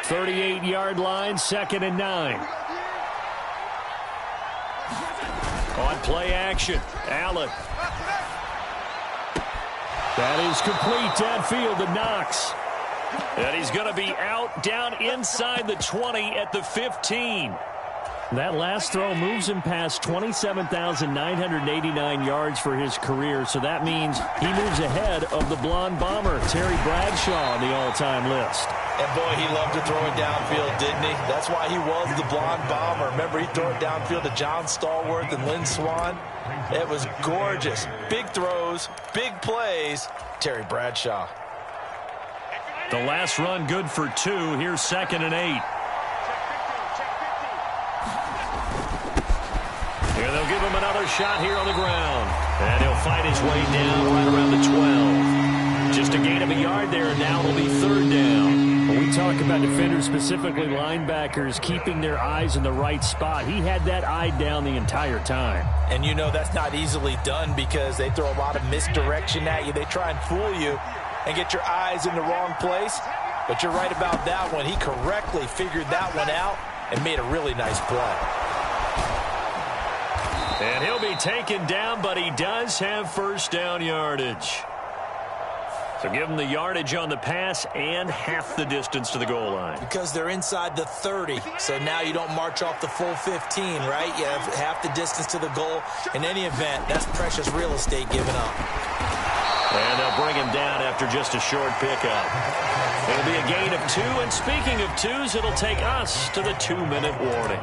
38-yard line, 2nd and 9. On play action, Allen. That is complete downfield to Knox. And he's going to be out down inside the 20 at the 15. That last throw moves him past 27,989 yards for his career, so that means he moves ahead of the blonde bomber, Terry Bradshaw, on the all-time list. And boy, he loved to throw it downfield, didn't he? That's why he was the blonde bomber. Remember, he threw it downfield to John Stallworth and Lynn Swann. It was gorgeous. Big throws, big plays. Terry Bradshaw. The last run good for 2. Here's 2nd and 8. Here they'll give him another shot here on the ground. And he'll fight his way down right around the 12. Just a gain of a yard there, and now it'll be 3rd down. When we talk about defenders, specifically linebackers, keeping their eyes in the right spot, he had that eye down the entire time. And you know that's not easily done because they throw a lot of misdirection at you. They try and fool you and get your eyes in the wrong place. But you're right about that one. He correctly figured that one out and made a really nice play. And he'll be taken down, but he does have 1st down yardage. So give him the yardage on the pass and half the distance to the goal line. Because they're inside the 30, so now you don't march off the full 15, right? You have half the distance to the goal. In any event, that's precious real estate given up. And they'll bring him down after just a short pickup. It'll be a gain of 2, and speaking of 2s, it'll take us to the 2-minute warning.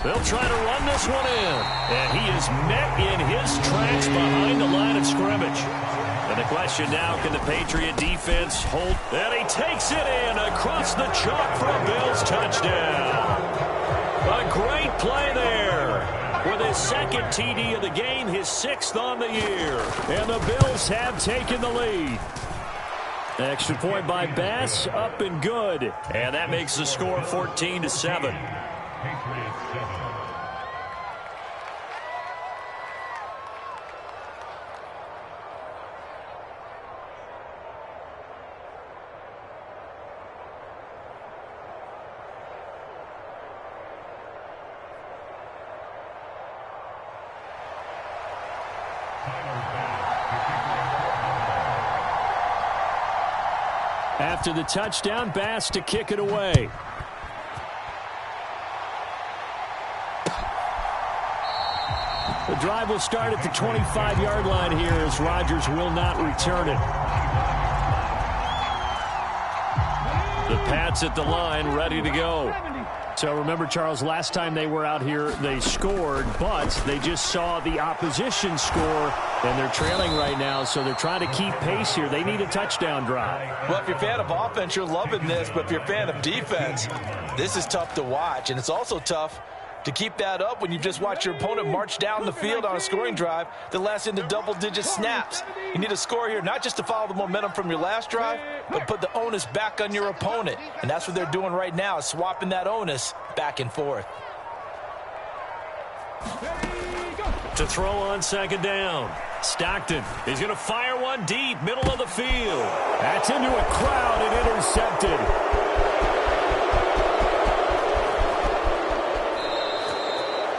They'll try to run this one in. And he is met in his tracks behind the line of scrimmage. And the question now, can the Patriot defense hold? And he takes it in across the chalk for a Bills touchdown. A great play there. With his 2nd TD of the game, his 6th on the year. And the Bills have taken the lead. Extra point by Bass, up and good. And that makes the score 14-7. After the touchdown, Bass to kick it away. The drive will start at the 25-yard line here as Rodgers will not return it. The Pats at the line, ready to go. So remember, Charles, last time they were out here, they scored, but they just saw the opposition score, and they're trailing right now, so they're trying to keep pace here. They need a touchdown drive. Well, if you're a fan of offense, you're loving this, but if you're a fan of defense, this is tough to watch, and it's also tough to keep that up when you just watch your opponent march down the field on a scoring drive that lasts into double-digit snaps. You need a score here, not just to follow the momentum from your last drive, but put the onus back on your opponent. And that's what they're doing right now, swapping that onus back and forth. To throw on 2nd down. Stockton is going to fire one deep, middle of the field. That's into a crowd and intercepted.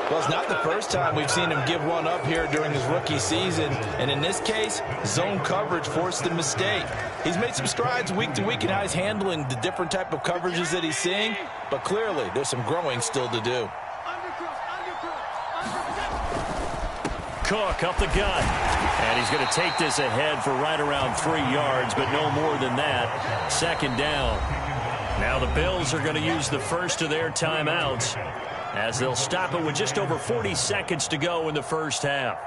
Well, it's not the first time we've seen him give one up here during his rookie season. And in this case, zone coverage forced the mistake. He's made some strides week to week in how he's handling the different type of coverages that he's seeing. But clearly, there's some growing still to do. Cook up the gut. And he's going to take this ahead for right around 3 yards, but no more than that. 2nd down. Now the Bills are going to use the first of their timeouts, as they'll stop it with just over 40 seconds to go in the first half.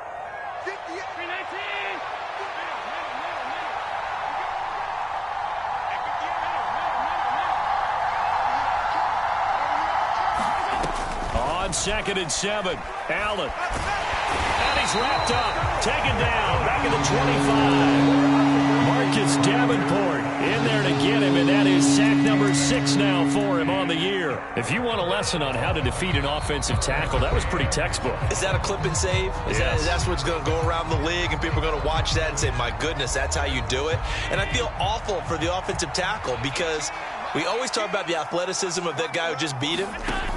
On 2nd and 7, Allen. And he's he's wrapped up. Taken down. Back at the 25. Marcus Davenport in there to get him, and that is sack number 6 now for him on the year. If you want a lesson on how to defeat an offensive tackle, that was pretty textbook. Is that a clip and save? That's what's going to go around the league, and people are going to watch that and say, my goodness, that's how you do it? And I feel awful for the offensive tackle because we always talk about the athleticism of that guy who just beat him.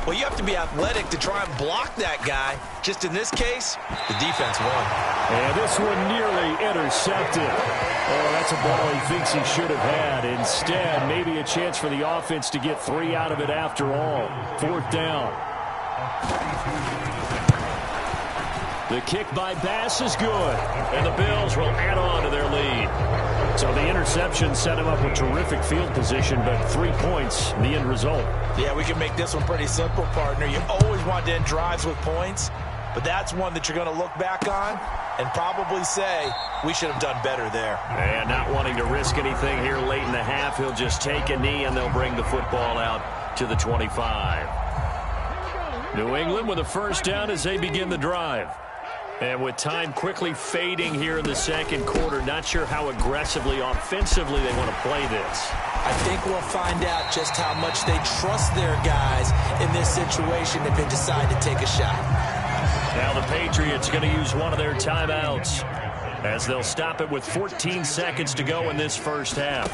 Well, you have to be athletic to try and block that guy. Just in this case, the defense won. And this one nearly intercepted. Oh, that's a ball he thinks he should have had. Instead, maybe a chance for the offense to get 3 out of it after all. 4th down. The kick by Bass is good, and the Bills will add on to their lead. So the interception set him up with terrific field position, but 3 points, the end result. Yeah, we can make this one pretty simple, partner. You always want to end drives with points, but that's one that you're going to look back on and probably say, we should have done better there. And not wanting to risk anything here late in the half, he'll just take a knee, and they'll bring the football out to the 25. New England with a first down as they begin the drive. And with time quickly fading here in the second quarter, not sure how aggressively, offensively they want to play this. I think we'll find out just how much they trust their guys in this situation if they decide to take a shot. Now the Patriots going to use one of their timeouts as they'll stop it with 14 seconds to go in this first half.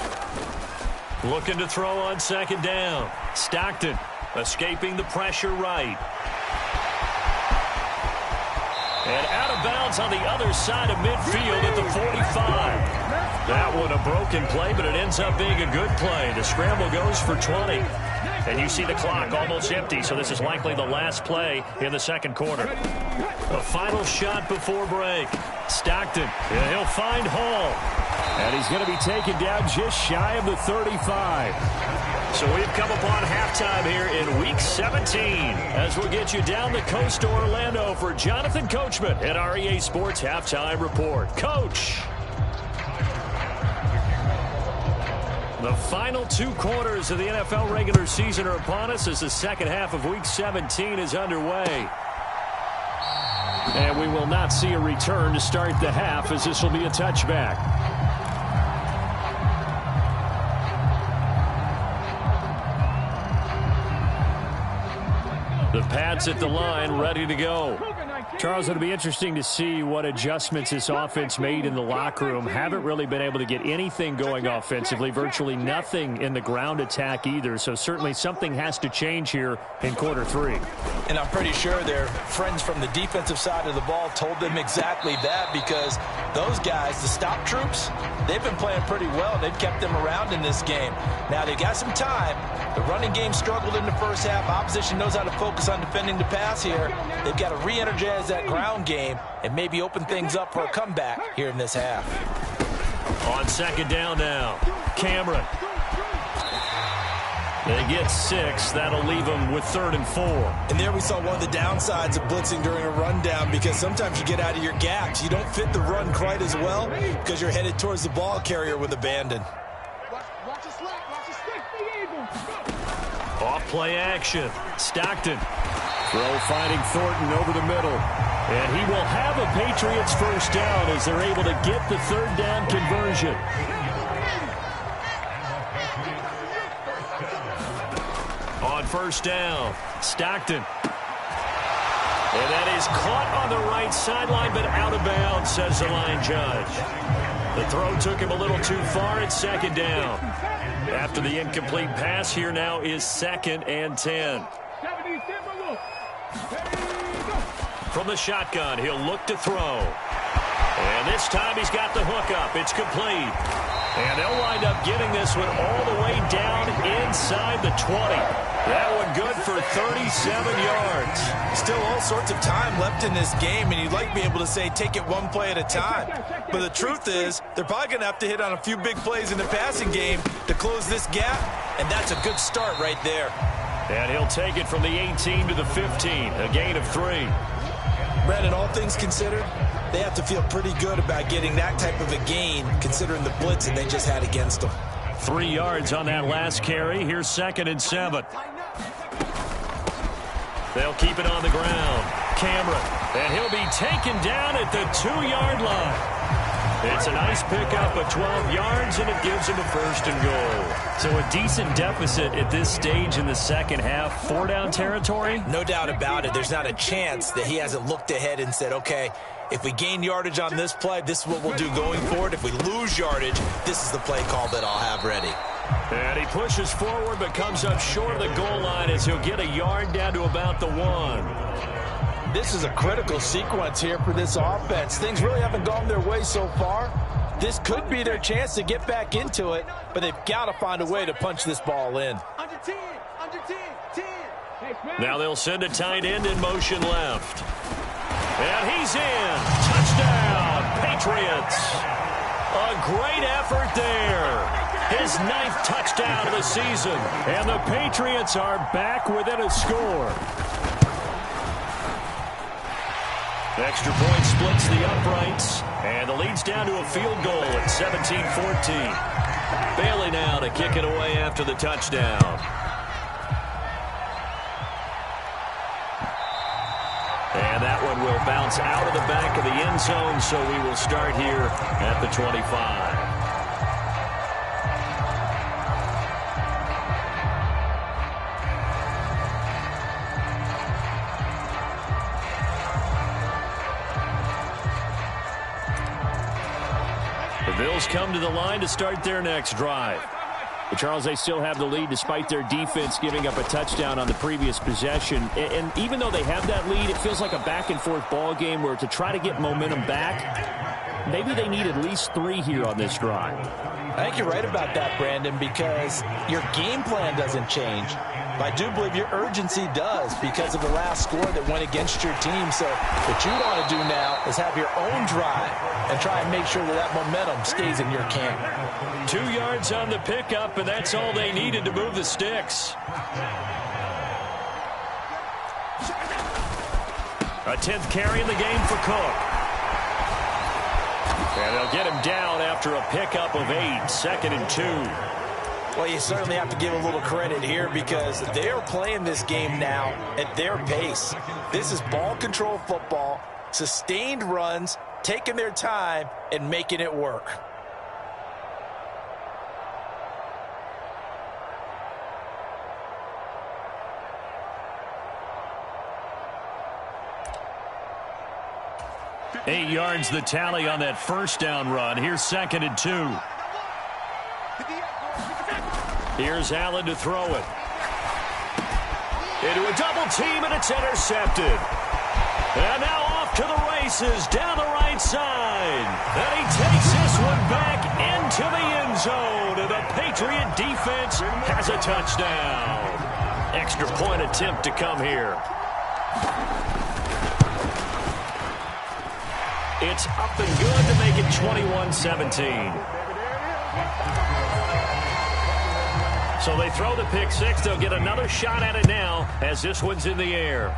Looking to throw on second down. Stockton escaping the pressure right. And out of bounds on the other side of midfield at the 45. That one a broken play, but it ends up being a good play. The scramble goes for 20. And you see the clock almost empty, so this is likely the last play in the second quarter. A final shot before break. Stockton, and he'll find Hall. And he's going to be taken down just shy of the 35. So we've come upon halftime here in Week 17 as we'll get you down the coast to Orlando for Jonathan Coachman at our EA Sports Halftime Report. Coach. The final 2 quarters of the NFL regular season are upon us as the second half of Week 17 is underway. And we will not see a return to start the half as this will be a touchback. The Pats at the line, ready to go. Charles, it'll be interesting to see what adjustments this offense made in the locker room. Haven't really been able to get anything going offensively, virtually nothing in the ground attack either. So certainly something has to change here in quarter 3. And I'm pretty sure their friends from the defensive side of the ball told them exactly that, because those guys, the stop troops, they've been playing pretty well. They've kept them around in this game. Now they got some time. The running game struggled in the first half. Opposition knows how to focus on defending the pass here. They've got to re-energize that ground game and maybe open things up for a comeback here in this half. On second down now, Cameron. They get 6. That'll leave them with 3rd and 4. And there we saw one of the downsides of blitzing during a rundown, because sometimes you get out of your gaps. You don't fit the run quite as well because you're headed towards the ball carrier with abandon. Off play action. Stockton. Throw finding Thornton over the middle. And he will have a Patriots first down as they're able to get the 3rd down conversion. On first down, Stockton. And that is caught on the right sideline, but out of bounds, says the line judge. The throw took him a little too far at second down. After the incomplete pass, here now is 2nd and 10. From the shotgun, he'll look to throw. And this time he's got the hook up. It's complete. And they'll wind up getting this one all the way down inside the 20. That one good for 37 yards. Still all sorts of time left in this game, and you'd like to be able to say take it one play at a time. But the truth is, they're probably going to have to hit on a few big plays in the passing game to close this gap, and that's a good start right there. And he'll take it from the 18 to the 15, a gain of 3. Brandon, all things considered, they have to feel pretty good about getting that type of a gain, considering the blitz that they just had against them. 3 yards on that last carry. Here's 2nd and 7. They'll keep it on the ground. Cameron. And he'll be taken down at the 2-yard line. It's a nice pickup of 12 yards, and it gives him a 1st and goal. So a decent deficit at this stage in the second half. 4-down territory? No doubt about it. There's not a chance that he hasn't looked ahead and said, okay, if we gain yardage on this play, this is what we'll do going forward. If we lose yardage, this is the play call that I'll have ready. And he pushes forward but comes up short of the goal line as he'll get a yard down to about the 1. This is a critical sequence here for this offense. Things really haven't gone their way so far. This could be their chance to get back into it, but they've got to find a way to punch this ball in. Under 10, under 10, 10. Now they'll send a tight end in motion left. And he's in. Touchdown, Patriots. A great effort there. His 9th touchdown of the season. And the Patriots are back within a score. The extra point splits the uprights, and the lead's down to a field goal at 17-14. Bailey now to kick it away after the touchdown. And that one will bounce out of the back of the end zone, so we will start here at the 25. The Bills come to the line to start their next drive. But Charles, they still have the lead despite their defense giving up a touchdown on the previous possession. And even though they have that lead, it feels like a back-and-forth ball game where to try to get momentum back, maybe they need at least 3 here on this drive. I think you're right about that, Brandon, because your game plan doesn't change. But I do believe your urgency does because of the last score that went against your team. So what you want to do now is have your own drive and try and make sure that momentum stays in your camp. 2 yards on the pickup, and that's all they needed to move the sticks. A 10th carry in the game for Cook. And they'll get him down after a pickup of 8, 2nd and 2. Well, you certainly have to give a little credit here because they're playing this game now at their pace. This is ball control football, sustained runs, taking their time and making it work. Eight yards the tally on that 1st down run. Here's 2nd and 2. Here's Allen to throw it. Into a double team, and it's intercepted. And now off to the races down the right side. And he takes this one back into the end zone. And the Patriot defense has a touchdown. Extra point attempt to come here. It's up and good to make it 21-17. So they throw the pick 6. They'll get another shot at it now as this one's in the air.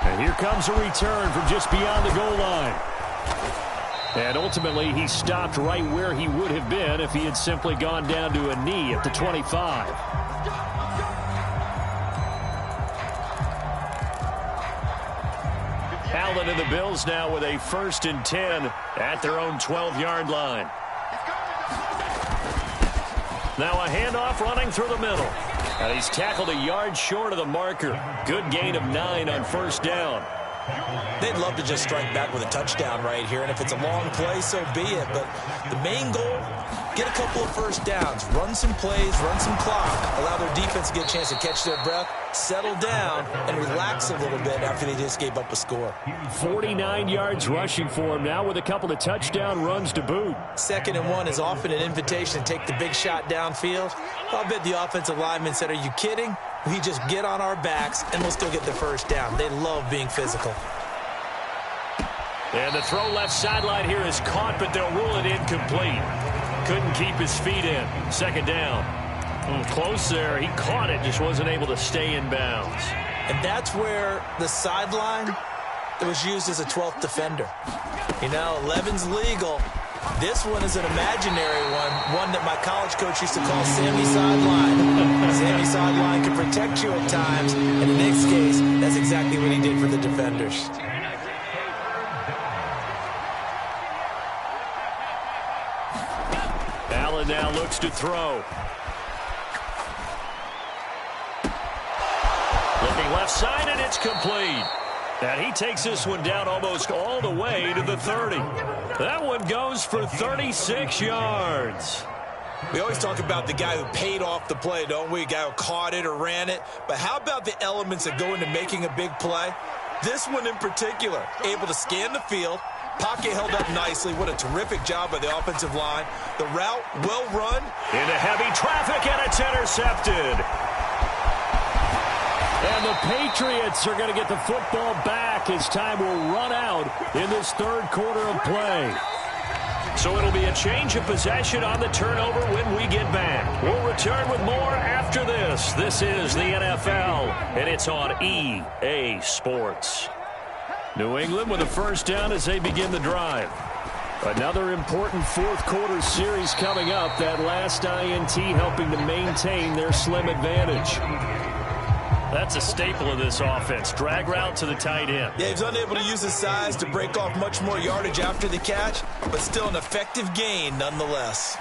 And here comes a return from just beyond the goal line. And ultimately, he stopped right where he would have been if he had simply gone down to a knee at the 25. Allen and the Bills now with a 1st and 10 at their own 12-yard line. Now a handoff running through the middle. And he's tackled a yard short of the marker. Good gain of 9 on 1st down. They'd love to just strike back with a touchdown right here, and if it's a long play, so be it. But the main goal, get a couple of 1st downs, run some plays, run some clock, allow their defense to get a chance to catch their breath, settle down, and relax a little bit after they just gave up a score. 49 yards rushing for him now with a couple of touchdown runs to boot. 2nd and 1 is often an invitation to take the big shot downfield. I'll bet the offensive lineman said, are you kidding? We just get on our backs, and we'll still get the 1st down. They love being physical. And the throw left sideline here is caught, but they'll rule it incomplete. Couldn't keep his feet in. 2nd down. Close there. He caught it, just wasn't able to stay in bounds. And that's where the sideline was used as a 12th defender. You know, 11's legal, This one is an imaginary one that my college coach used to call Sammy Sideline. Sammy Sideline can protect you at times, and in Nick's case, that's exactly what he did for the defenders. Allen now looks to throw. Looking left side, and it's complete. And he takes this one down almost all the way to the 30. That one goes for 36 yards. We always talk about the guy who paid off the play, don't we? A guy who caught it or ran it. But how about the elements that go into making a big play? This one in particular, able to scan the field, pocket held up nicely. What a terrific job by the offensive line. The route, well run. Into heavy traffic, and it's intercepted. And the Patriots are going to get the football back as time will run out in this third quarter of play. So it'll be a change of possession on the turnover when we get back. We'll return with more after this. This is the NFL, and it's on EA Sports. New England with a first down as they begin the drive. Another important fourth quarter series coming up. That last INT helping to maintain their slim advantage. That's a staple of this offense. Drag route to the tight end. Yeah, he's unable to use his size to break off much more yardage after the catch, but still an effective gain nonetheless.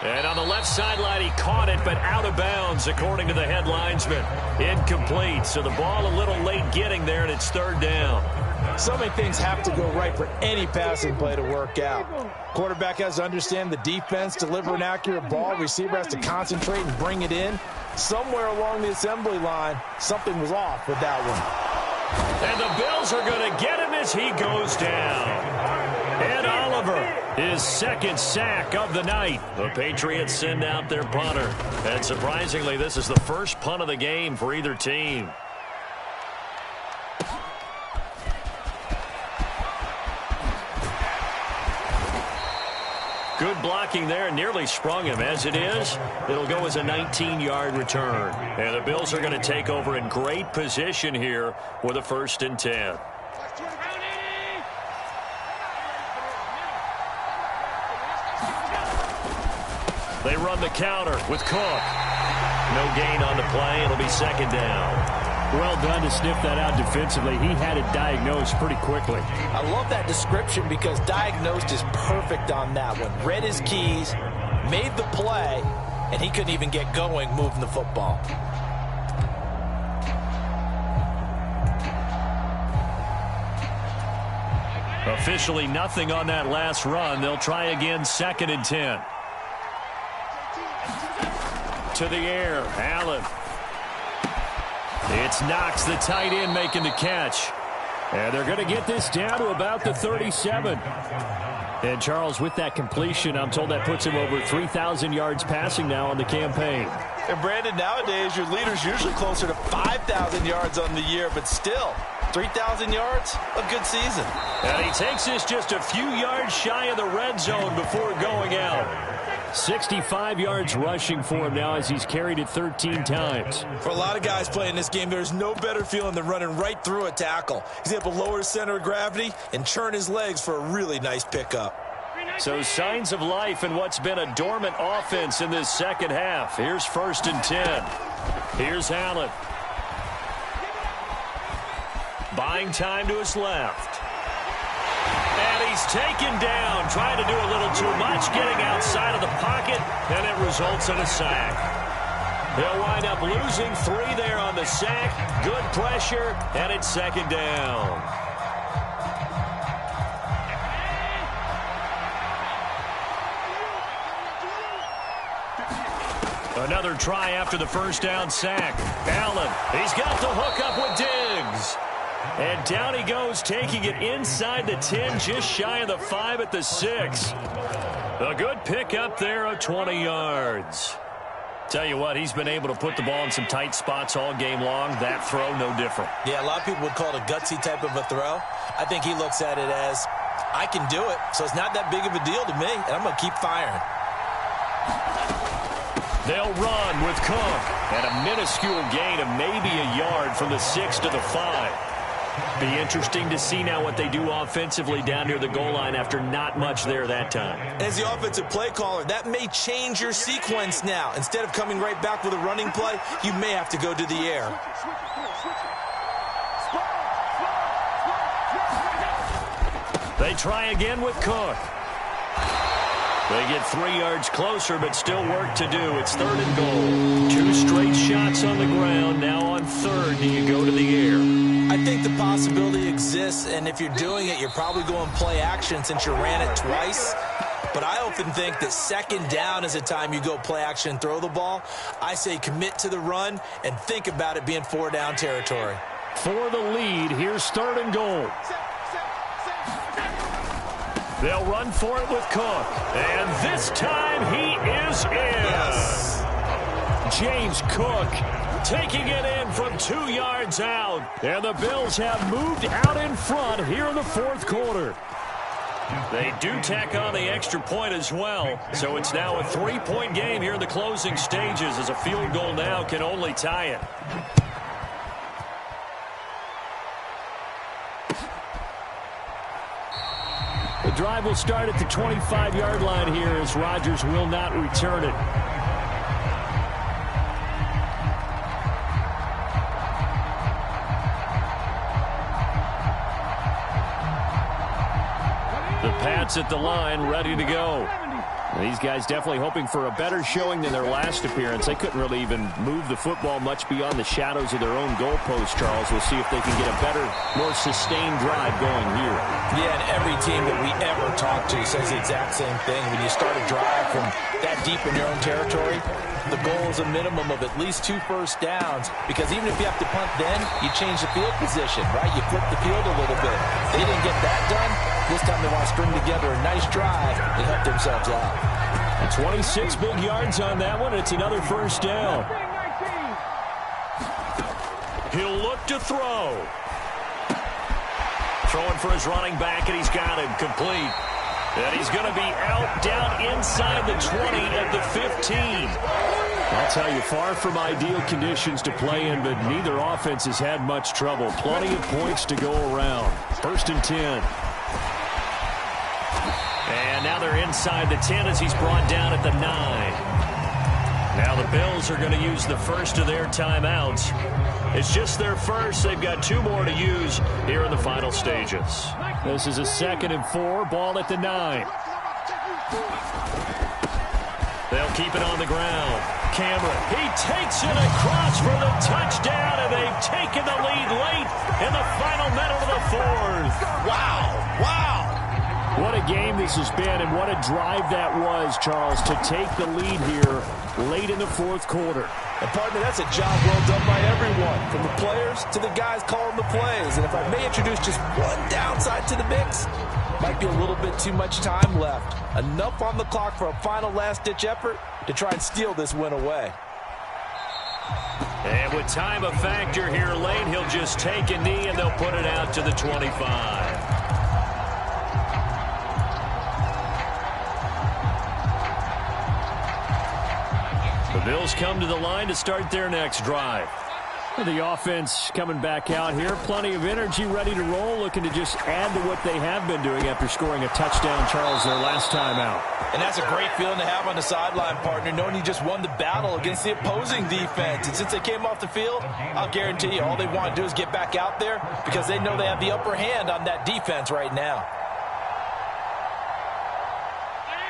And on the left sideline, he caught it, but out of bounds, according to the head linesman. Incomplete, so the ball a little late getting there, and it's third down. So many things have to go right for any passing play to work out. Quarterback has to understand the defense, deliver an accurate ball. Receiver has to concentrate and bring it in. Somewhere along the assembly line, something was off with that one. And the Bills are going to get him as he goes down. Ed Oliver, his second sack of the night. The Patriots send out their punter. And surprisingly, this is the first punt of the game for either team. Good blocking there, nearly sprung him. As it is, it'll go as a 19-yard return. And the Bills are going to take over in great position here with a 1st and 10. They run the counter with Cook. No gain on the play. It'll be second down. Well done to sniff that out defensively. He had it diagnosed pretty quickly. I love that description because diagnosed is perfect on that one. Read his keys, made the play, and he couldn't even get going moving the football. Officially nothing on that last run. They'll try again, 2nd and 10. To the air, Allen. It's Knox, the tight end, making the catch. And they're going to get this down to about the 37. And Charles, with that completion, I'm told that puts him over 3,000 yards passing now on the campaign. And Brandon, nowadays your leader's usually closer to 5,000 yards on the year, but still, 3,000 yards, a good season. And he takes this just a few yards shy of the red zone before going out. 65 yards rushing for him now as he's carried it 13 times. For a lot of guys playing this game, there's no better feeling than running right through a tackle. He's able to lower his center of gravity and churn his legs for a really nice pickup. So signs of life in what's been a dormant offense in this second half. Here's 1st and 10. Here's Allen. Buying time to his left. And he's taken down, trying to do a little too much, getting outside of the pocket, and it results in a sack. They'll wind up losing 3 there on the sack. Good pressure, and it's 2nd down. Another try after the first down sack. Allen, he's got the hook up with Diggs. And down he goes, taking it inside the 10, just shy of the 5 at the 6. A good pick up there of 20 yards. Tell you what, he's been able to put the ball in some tight spots all game long. That throw, no different. Yeah, a lot of people would call it a gutsy type of a throw. I think he looks at it as, I can do it, so it's not that big of a deal to me, and I'm going to keep firing. They'll run with Cook. And a minuscule gain of maybe a yard from the 6 to the 5. Be interesting to see now what they do offensively down near the goal line after not much there that time. As the offensive play caller, that may change your sequence now. Instead of coming right back with a running play, you may have to go to the air. They try again with Cook. They get 3 yards closer, but still work to do. It's 3rd and goal. 2 straight shots on the ground. Now on 3rd, do you go to the air? I think the possibility exists, and if you're doing it, you're probably going play action since you ran it twice. But I often think that 2nd down is a time you go play action and throw the ball. I say commit to the run and think about it being 4 down territory. For the lead, here's 3rd and goal. They'll run for it with Cook. And this time he is in. Yes. James Cook taking it in from 2 yards out. And the Bills have moved out in front here in the 4th quarter. They do tack on the extra point as well. So it's now a 3-point game here in the closing stages, as a field goal now can only tie it. The drive will start at the 25-yard line here, as Rodgers will not return it. The Pats at the line, ready to go. These guys definitely hoping for a better showing than their last appearance. They couldn't really even move the football much beyond the shadows of their own goalpost, Charles. We'll see if they can get a better, more sustained drive going here. Yeah, and every team that we ever talk to says the exact same thing. When you start a drive from that deep in your own territory, the goal is a minimum of at least 2 first downs, because even if you have to punt then, you change the field position, right? You flip the field a little bit. They didn't get that done. This time they want to string together a nice drive and help themselves out. 26 big yards on that one. It's another first down. He'll look to throw. Throwing for his running back, and he's got him complete. And he's going to be out down inside the 20 at the 15. I'll tell you, far from ideal conditions to play in, but neither offense has had much trouble. Plenty of points to go around. 1st and 10. And now they're inside the 10 as he's brought down at the 9. Now the Bills are going to use the first of their timeouts. It's just their first. They've got 2 more to use here in the final stages. This is a 2nd and 4. Ball at the 9. They'll keep it on the ground. Cameron, he takes it across for the touchdown, and they've taken the lead late in the final minute of the 4th. Wow. Wow. What a game this has been, and what a drive that was, Charles, to take the lead here late in the 4th quarter. And partner, that's a job well done by everyone, from the players to the guys calling the plays. And if I may introduce just one downside to the mix, might be a little bit too much time left. Enough on the clock for a final last-ditch effort to try and steal this win away. And with time a factor here late, he'll just take a knee, and they'll put it out to the 25. The Bills come to the line to start their next drive. The offense coming back out here. Plenty of energy, ready to roll, looking to just add to what they have been doing after scoring a touchdown, Charles, their last time out. And that's a great feeling to have on the sideline, partner, knowing you just won the battle against the opposing defense. And since they came off the field, I'll guarantee you all they want to do is get back out there, because they know they have the upper hand on that defense right now.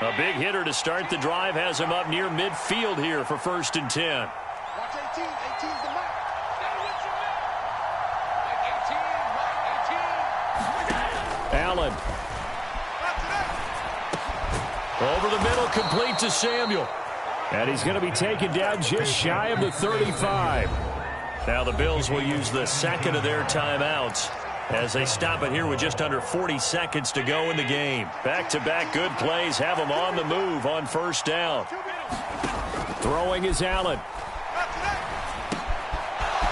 A big hitter to start the drive has him up near midfield here for 1st and 10. Watch 18. 18's the mark. Allen. Over the middle, complete to Samuel. And he's going to be taken down just shy of the 35. Now the Bills will use the 2nd of their timeouts as they stop it here with just under 40 seconds to go in the game. Back-to-back good plays have them on the move on 1st down. Throwing is Allen.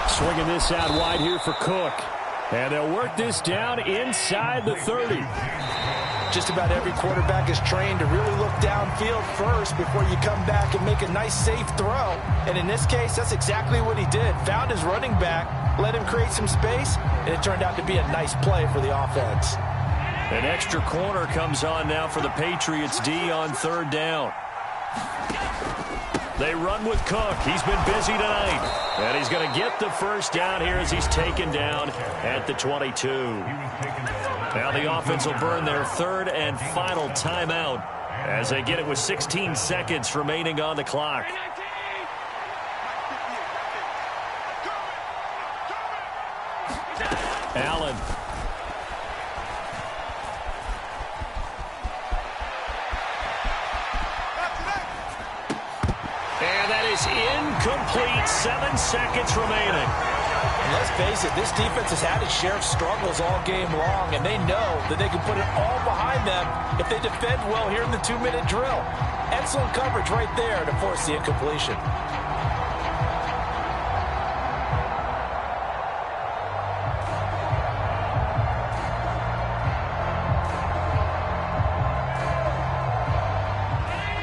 Swinging this out wide here for Cook. And they'll work this down inside the 30. Just about every quarterback is trained to really look downfield first before you come back and make a nice, safe throw. And in this case, that's exactly what he did. Found his running back, let him create some space, and it turned out to be a nice play for the offense. An extra corner comes on now for the Patriots D on third down. They run with Cook. He's been busy tonight. And he's going to get the first down here as he's taken down at the 22. Now the offense will burn their third and final timeout as they get it with 16 seconds remaining on the clock. Allen. And that is incomplete. 7 seconds remaining. And let's face it, this defense has had its share of struggles all game long, and they know that they can put it all behind them if they defend well here in the 2-minute drill. Excellent coverage right there to force the incompletion.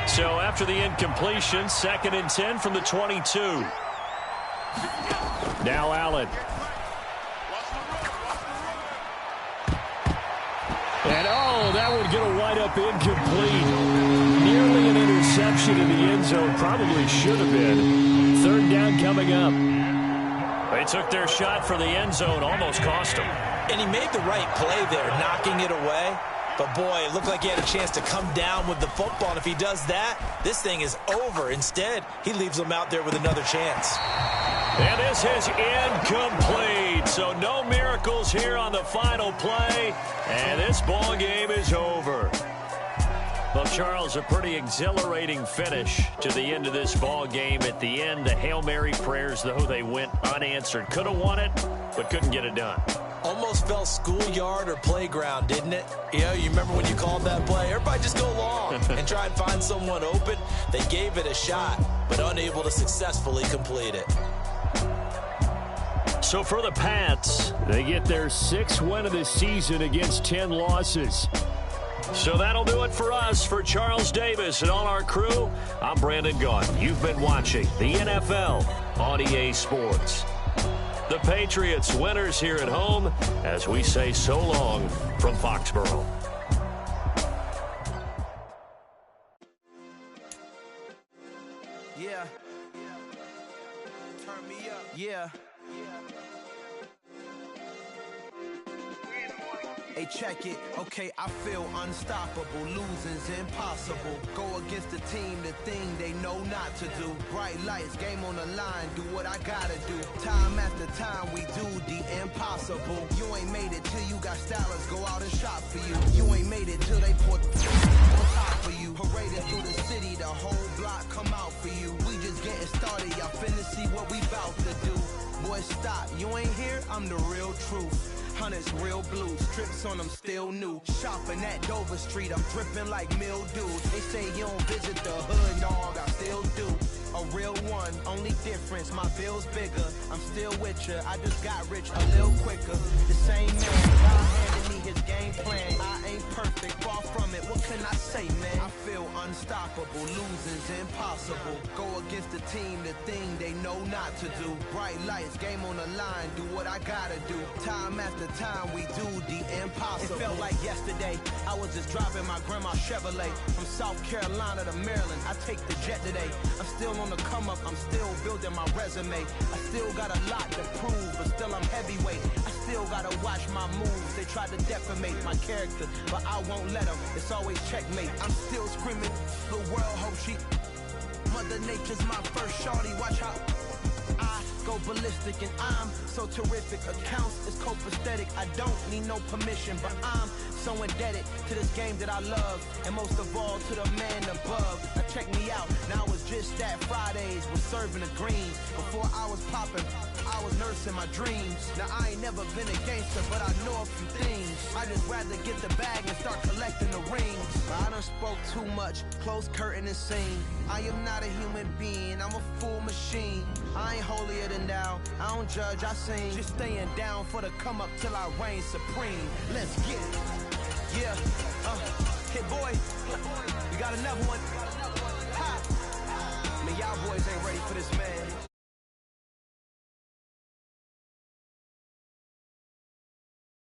So after the incompletion, 2nd and 10 from the 22. Now Allen. And that would get a wide up incomplete. Nearly an interception in the end zone. Probably should have been. Third down coming up. They took their shot for the end zone. Almost cost them. And he made the right play there, knocking it away. But, boy, it looked like he had a chance to come down with the football. And if he does that, this thing is over. Instead, he leaves them out there with another chance. And this is incomplete. So no miracles here on the final play. And this ball game is over. Well, Charles, a pretty exhilarating finish to the end of this ball game. At the end, the Hail Mary prayers, though, they went unanswered. Could have won it, but couldn't get it done. Almost felt schoolyard or playground, didn't it? Yeah, you remember when you called that play? Everybody just go long and try and find someone open. They gave it a shot, but unable to successfully complete it. So for the Pats, they get their 6th win of the season against 10 losses. So that'll do it for us. For Charles Davis and all our crew, I'm Brandon Gaudin. You've been watching the NFL on EA Sports. The Patriots winners here at home as we say so long from Foxborough. Yeah. Turn me up. Yeah. Hey, check it. Okay, I feel unstoppable. Losing's impossible. Go against the team, the thing they know not to do. Bright lights, game on the line, do what I gotta do. Time after time, we do the impossible. You ain't made it till you got stylists go out and shop for you. You ain't made it till they put on top for you. Parading through the city, the whole block come out for you. We just getting started, y'all finna see what we bout to do. Boy, stop, you ain't here, I'm the real truth. Hunters, real blue, strips on them still new. Shopping at Dover Street, I'm dripping like mildew. They say you don't visit the hood, dog, I still do. A real one, only difference, my bill's bigger. I'm still with ya, I just got rich a little quicker. The same man, God handed me his game plan. I ain't perfect, far from it, what can I say, man? I feel unstoppable, losing's impossible. Go against the team, the thing they know not to do. Bright lights, game on the line, do what I gotta do. Time after time, we do the impossible. It felt like yesterday, I was just driving my grandma's Chevrolet. From South Carolina to Maryland, I take the jet today. I'm still on the come up, I'm still building my resume. I still got a lot to prove, but still I'm heavyweight. I still gotta watch my moves. They tried to defamate my character, but I won't let them. It's always checkmate. I'm still screaming, the world hope she. Mother Nature's my first shorty, watch how I go ballistic, and I'm so terrific. Accounts is copacetic. I don't need no permission, but I'm so indebted to this game that I love, and most of all to the man above. Now check me out, now it's just that Fridays was serving the green. Before I was popping, I was nursing my dreams. Now I ain't never been a gangster, but I know a few things. I just rather get the bag and start collecting the rings. But I done spoke too much, close curtain and scene. I am not a human being, I'm a full machine. I ain't holier than thou, I don't judge, I sing. Just staying down for the come up till I reign supreme. Let's get it. Yeah, ready for this man.